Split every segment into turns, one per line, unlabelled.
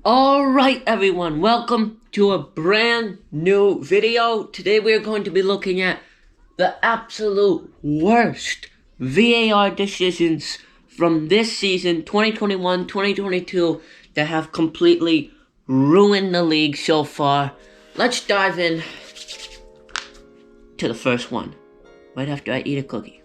Alright everyone, welcome to a brand new video. Today we are going to be looking at the absolute worst VAR decisions from this season, 2021-2022, that have completely ruined the league so far. Let's dive in to the first one, right after I eat a cookie.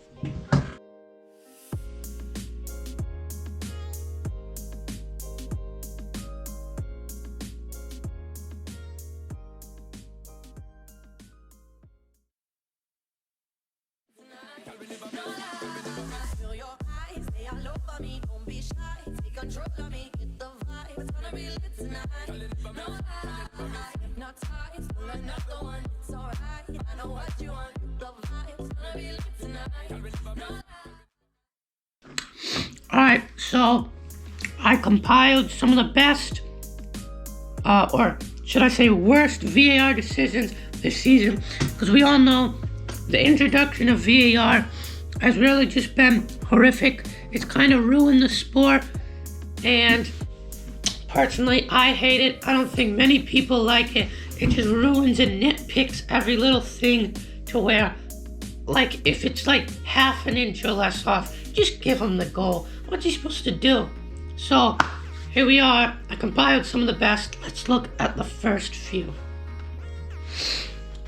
Alright, so I compiled some of the best, or should I say worst VAR decisions this season, because we all know the introduction of VAR has really just been horrific. It's kind of ruined the sport, and personally, I hate it. I don't think many people like it. It just ruins and nitpicks every little thing to where, like, if it's like half an inch or less off, just give them the goal. What's he supposed to do? So, here we are. I compiled some of the best. Let's look at the first few.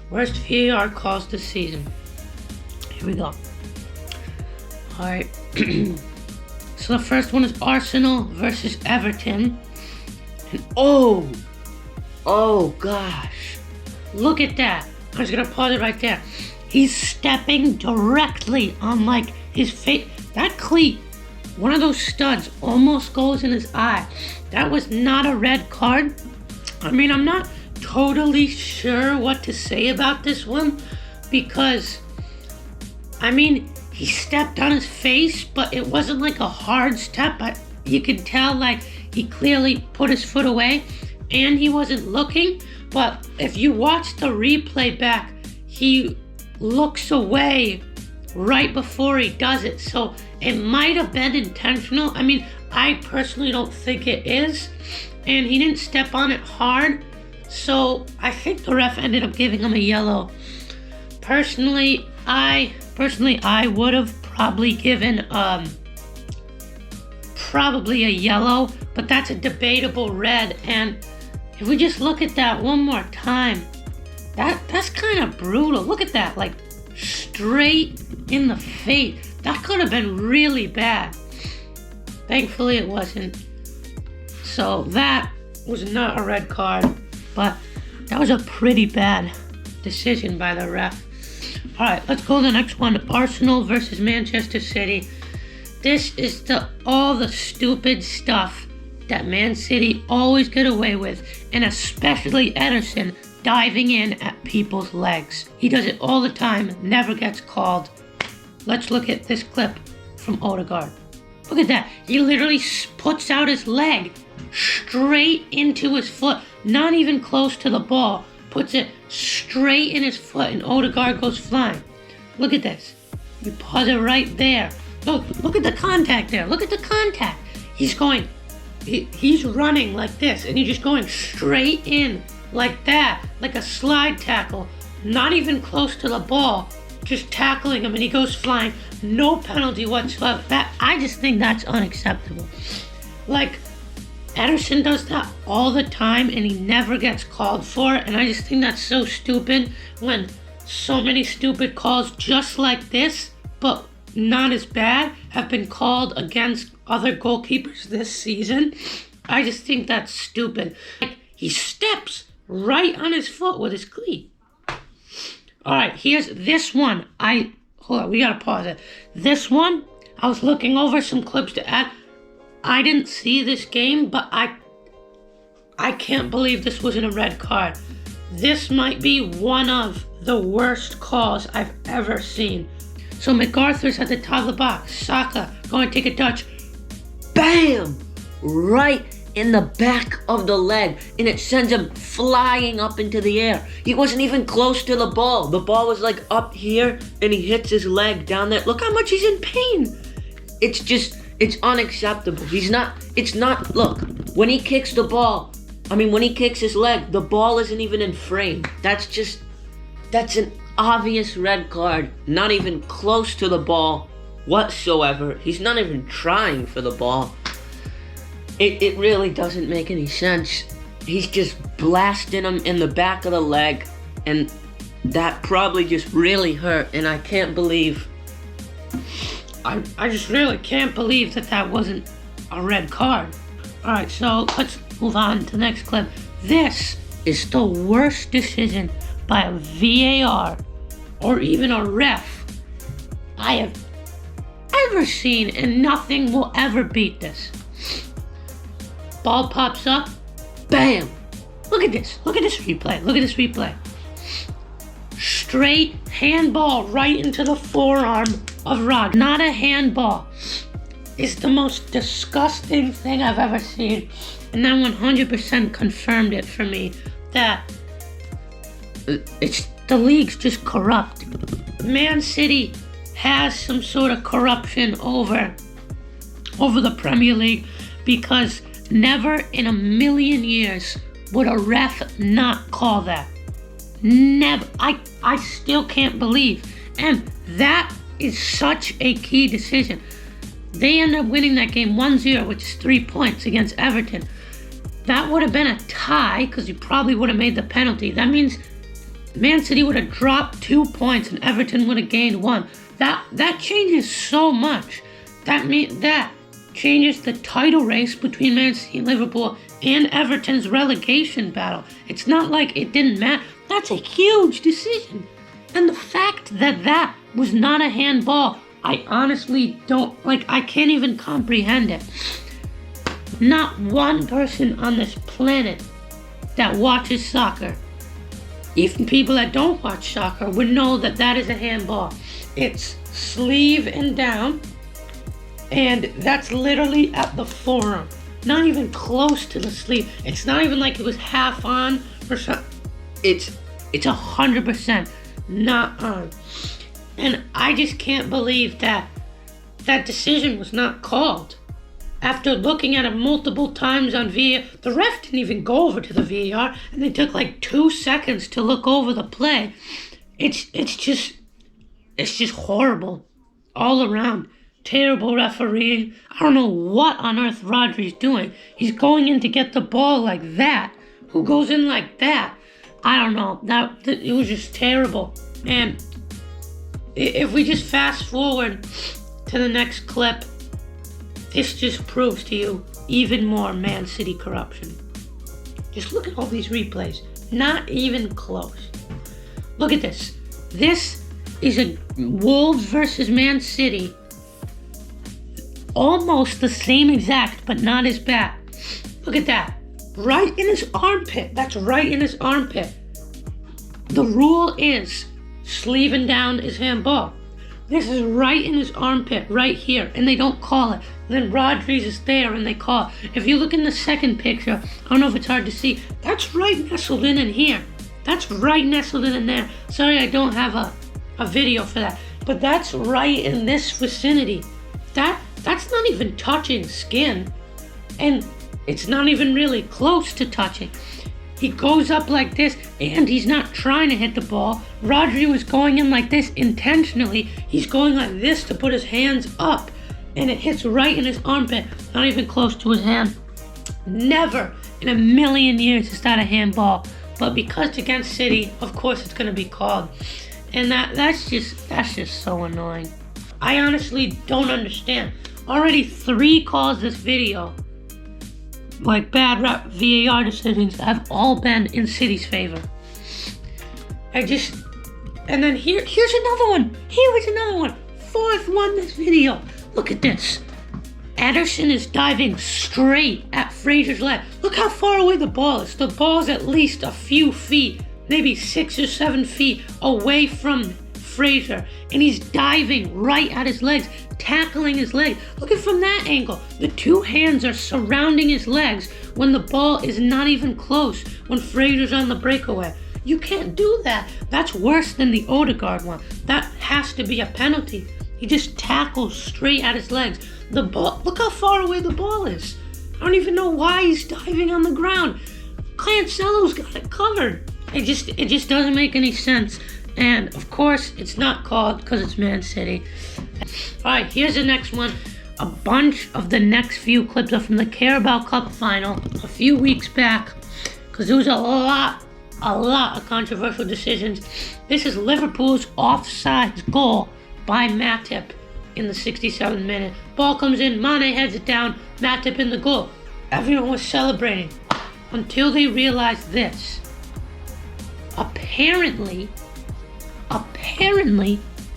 Worst VAR calls this season. Here we go. Alright. So the first one is Arsenal versus Everton. And oh gosh. Look at that. I'm just gonna pause it right there. He's stepping directly on like his face. That cleat, one of those studs, almost goes in his eye. That was not a red card. I mean, I'm not totally sure what to say about this one because, I mean, he stepped on his face, but it wasn't like a hard step. You could tell like he clearly put his foot away and he wasn't looking. But if you watch the replay back, he looks away right before he does it. So it might have been intentional. I mean, I personally don't think it is. And he didn't step on it hard. So I think the ref ended up giving him a yellow. Personally, I would have probably given probably a yellow, but that's a debatable red. And if we just look at that one more time, that's kind of brutal. Look at that, like straight in the face. That could have been really bad. Thankfully it wasn't. So that was not a red card, but that was a pretty bad decision by the ref. Alright, let's go to the next one. Arsenal versus Manchester City. This is all the stupid stuff that Man City always get away with, and especially Ederson diving in at people's legs. He does it all the time, never gets called. Let's look at this clip from Odegaard. Look at that. He literally puts out his leg straight into his foot, not even close to the ball. Puts it straight in his foot and Odegaard goes flying. Look at this. You pause it right there. Look at the contact there. Look at the contact. He's running like this and he's just going straight in like that, like a slide tackle, not even close to the ball, just tackling him and he goes flying. No penalty whatsoever. I just think that's unacceptable. Like, Ederson does that all the time and he never gets called for it, and I just think that's so stupid when so many stupid calls just like this, but not as bad, have been called against other goalkeepers this season. I just think that's stupid. Like, he steps right on his foot with his cleat. Alright, here's this one. Hold on, we gotta pause it. This one, I was looking over some clips to add. I didn't see this game, but I can't believe this wasn't a red card. This might be one of the worst calls I've ever seen. So MacArthur's at the top of the box. Saka going to take a touch. Bam! Right in the back of the leg, and it sends him flying up into the air. He wasn't even close to the ball. The ball was like up here, and he hits his leg down there. Look how much he's in pain. It's unacceptable. Look, when he kicks the ball,
I mean, when he kicks his leg, the ball isn't even in frame. That's an obvious red card. Not even close to the ball whatsoever. He's not even trying for the ball. It really doesn't make any sense. He's just blasting him in the back of the leg, and that probably just really hurt, and I can't believe... I just really can't believe that wasn't a red card. Alright, so let's move on to the next clip. This is the worst decision by a VAR or even a ref I have ever seen, and nothing will ever beat this. Ball pops up, bam! Look at this replay. Straight handball right into the forearm of Rod. Not a handball. It's the most disgusting thing I've ever seen. And that 100% confirmed it for me that the league's just corrupt. Man City has some sort of corruption over the Premier League, because never in a million years would a ref not call that. Never. I still can't believe. And that is such a key decision. They end up winning that game 1-0, which is 3 points against Everton. That would have been a tie, because he probably would have made the penalty. That means Man City would have dropped 2 points and Everton would have gained 1. That changes so much. That changes the title race between Man City and Liverpool and Everton's relegation battle. It's not like it didn't matter. That's a huge decision. And the fact that was not a handball, I honestly I can't even comprehend it. Not one person on this planet that watches soccer, even people that don't watch soccer, would know that is a handball. It's sleeve and down, and that's literally at the forearm. Not even close to the sleeve. It's not even like it was half on or something. It's 100% not on. And I just can't believe that decision was not called. After looking at it multiple times on VAR, the ref didn't even go over to the VAR, and they took like 2 seconds to look over the play. It's just horrible all around. Terrible refereeing. I don't know what on earth Rodri's doing. He's going in to get the ball like that. Who goes in like that? I don't know. It was just terrible. And if we just fast forward to the next clip, this just proves to you even more Man City corruption. Just look at all these replays. Not even close. Look at this. This is a Wolves versus Man City. Almost the same exact, but not as bad. Look at that. Right in his armpit. That's right in his armpit. The rule is sleeving down is handball. This is right in his armpit, right here, and they don't call it. And then Rodri's is there, and they call it. If you look in the second picture, I don't know if it's hard to see, that's right nestled in here. That's right nestled in there. Sorry, I don't have a video for that. But that's right in this vicinity. That's not even touching skin. And it's not even really close to touching. He goes up like this, and he's not trying to hit the ball. Rodri was going in like this intentionally. He's going like this to put his hands up, and it hits right in his armpit, not even close to his hand. Never in a million years is that a handball. But because it's against City, of course it's going to be called. And that's just so annoying. I honestly don't understand. Already 3 calls this video, like bad VAR decisions, have all been in City's favor. And then here's another one. Here's another one. 4th one this video. Look at this. Ederson is diving straight at Fraser's leg. Look how far away the ball is. The ball's at least a few feet, maybe 6 or 7 feet away from Fraser, and he's diving right at his legs, tackling his leg. Look at it from that angle. The 2 hands are surrounding his legs when the ball is not even close, when Fraser's on the breakaway. You can't do that. That's worse than the Odegaard one. That has to be a penalty. He just tackles straight at his legs. The ball, look how far away the ball is. I don't even know why he's diving on the ground. Cancelo's got it covered. It just doesn't make any sense. And of course, it's not called because it's Man City. All right, here's the next one. A bunch of the next few clips are from the Carabao Cup final a few weeks back, because there was a lot of controversial decisions. This is Liverpool's offside goal by Matip in the 67th minute. Ball comes in, Mane heads it down, Matip in the goal. Everyone was celebrating until they realized this. Apparently,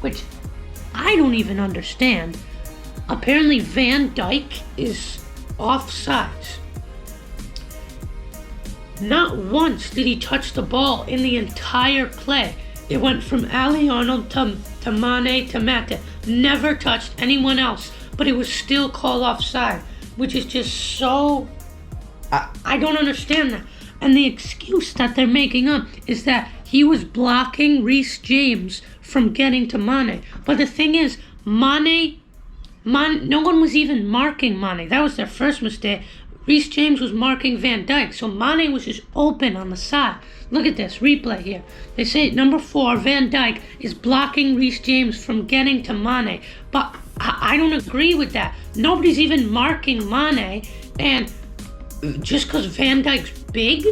which I don't even understand, apparently Van Dijk is offsides. Not once did he touch the ball in the entire play. It went from Ali Arnold to Mane to Matip. Never touched anyone else, but it was still called offside, which is just so... I don't understand that. And the excuse that they're making up is that he was blocking Reece James from getting to Mane. But the thing is, Mane, no one was even marking Mane. That was their first mistake. Reece James was marking Van Dijk, so Mane was just open on the side. Look at this replay here. They say number 4, Van Dijk, is blocking Reece James from getting to Mane. But I don't agree with that. Nobody's even marking Mane, and just because Van Dijk's big,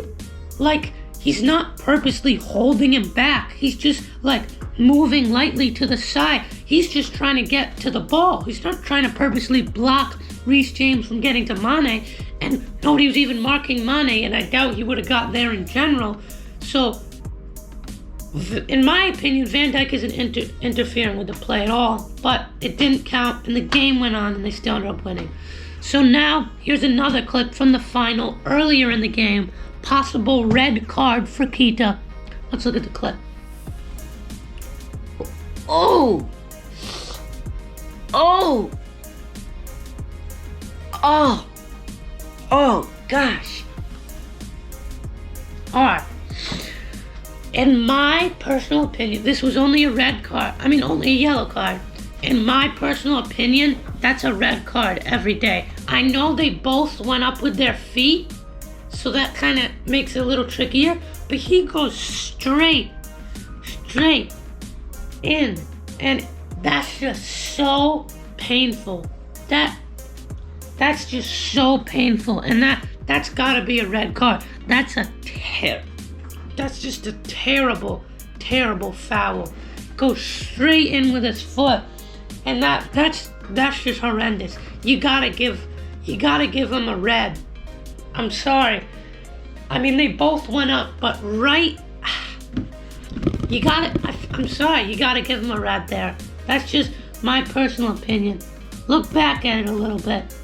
like, he's not purposely holding him back. He's just, like, moving lightly to the side. He's just trying to get to the ball. He's not trying to purposely block Reece James from getting to Mane, and nobody was even marking Mane, and I doubt he would have got there in general. So, in my opinion, Van Dijk isn't interfering with the play at all, but it didn't count, and the game went on, and they still ended up winning. So now, here's another clip from the final earlier in the game. Possible red card for Keita. Let's look at the clip. Oh! Gosh. Alright. In my personal opinion, this was only a only a yellow card. In my personal opinion, that's a red card every day. I know they both went up with their feet, so that kind of makes it a little trickier, but he goes straight in, and that's just so painful. That's just so painful, and that's gotta be a red card. That's just a terrible foul. Goes straight in with his foot, and that's just horrendous. You gotta give him a red. I'm sorry. I mean, they both went up, but I'm sorry, you gotta give him a red there. That's just my personal opinion. Look back at it a little bit,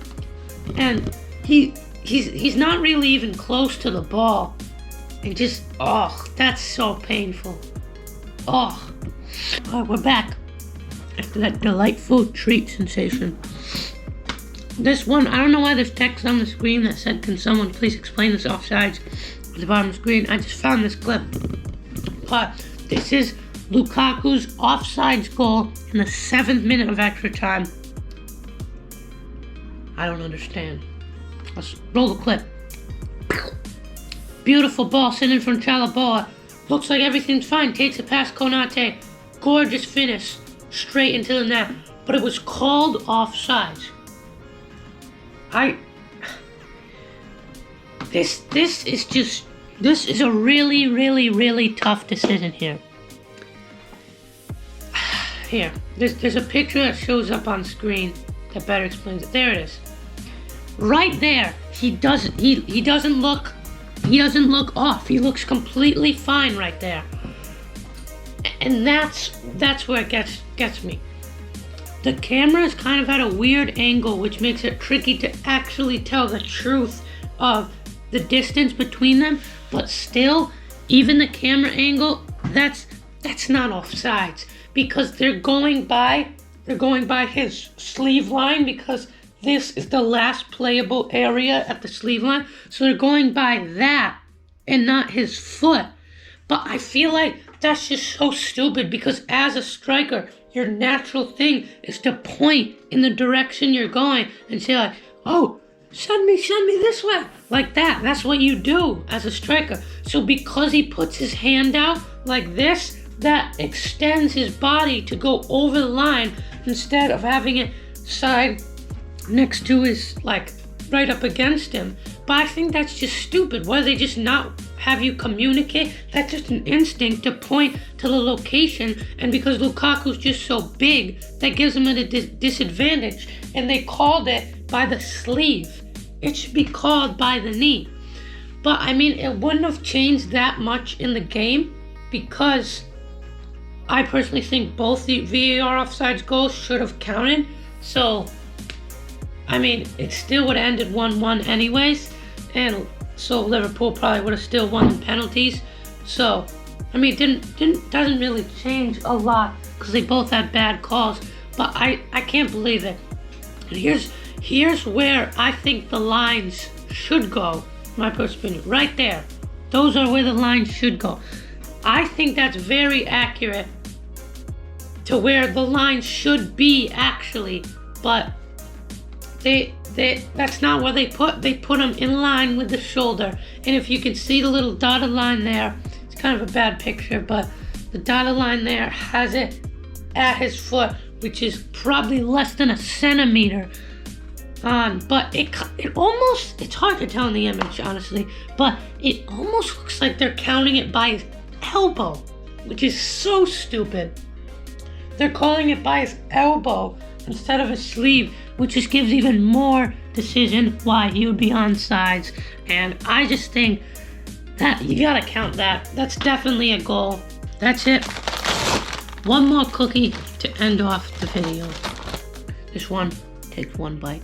and he's not really even close to the ball. And just, that's so painful. Alright, we're back after that delightful treat sensation. This one, I don't know why there's text on the screen that said, "Can someone please explain this offsides?" at the bottom of the screen. I just found this clip. But this is Lukaku's offsides goal in the 7th minute of extra time. I don't understand. Let's roll the clip. Beautiful ball sent in from Chalobah. Looks like everything's fine. Takes it past Konate. Gorgeous finish. Straight into the net. But it was called offsides. This is a really tough decision here. Here, there's a picture that shows up on screen that better explains it. There it is. Right there, he doesn't look off. He looks completely fine right there. And that's where it gets me. The camera is kind of at a weird angle, which makes it tricky to actually tell the truth of the distance between them. But still, even the camera angle, that's not offsides, because they're going by his sleeve line, because this is the last playable area at the sleeve line. So they're going by that and not his foot. But I feel like that's just so stupid, because as a striker, your natural thing is to point in the direction you're going and say like, oh, send me this way. Like that. That's what you do as a striker. So because he puts his hand out like this, that extends his body to go over the line instead of having it side next to his, like, right up against him. But I think that's just stupid. Why they just not have you communicate? That's just an instinct to point to the location, and because Lukaku's just so big, that gives him a disadvantage, and they called it by the sleeve. It should be called by the knee. But I mean, it wouldn't have changed that much in the game, because I personally think both the VAR offsides goals should have counted. So I mean, it still would have ended 1-1 anyways, and so Liverpool probably would have still won in penalties. So, I mean, it doesn't really change a lot because they both had bad calls. But I can't believe it. And here's where I think the lines should go. My personal opinion, right there. Those are where the lines should go. I think that's very accurate to where the lines should be actually, but that's not where they put them in line with the shoulder. And if you can see the little dotted line there, it's kind of a bad picture, but the dotted line there has it at his foot, which is probably less than a centimeter on. But it almost, it's hard to tell in the image, honestly, but it almost looks like they're counting it by his elbow, which is so stupid. They're calling it by his elbow instead of his sleeve, which just gives even more decision why he would be onside. And I just think that you gotta count that. That's definitely a goal. That's it. One more cookie to end off the video. This one takes one bite.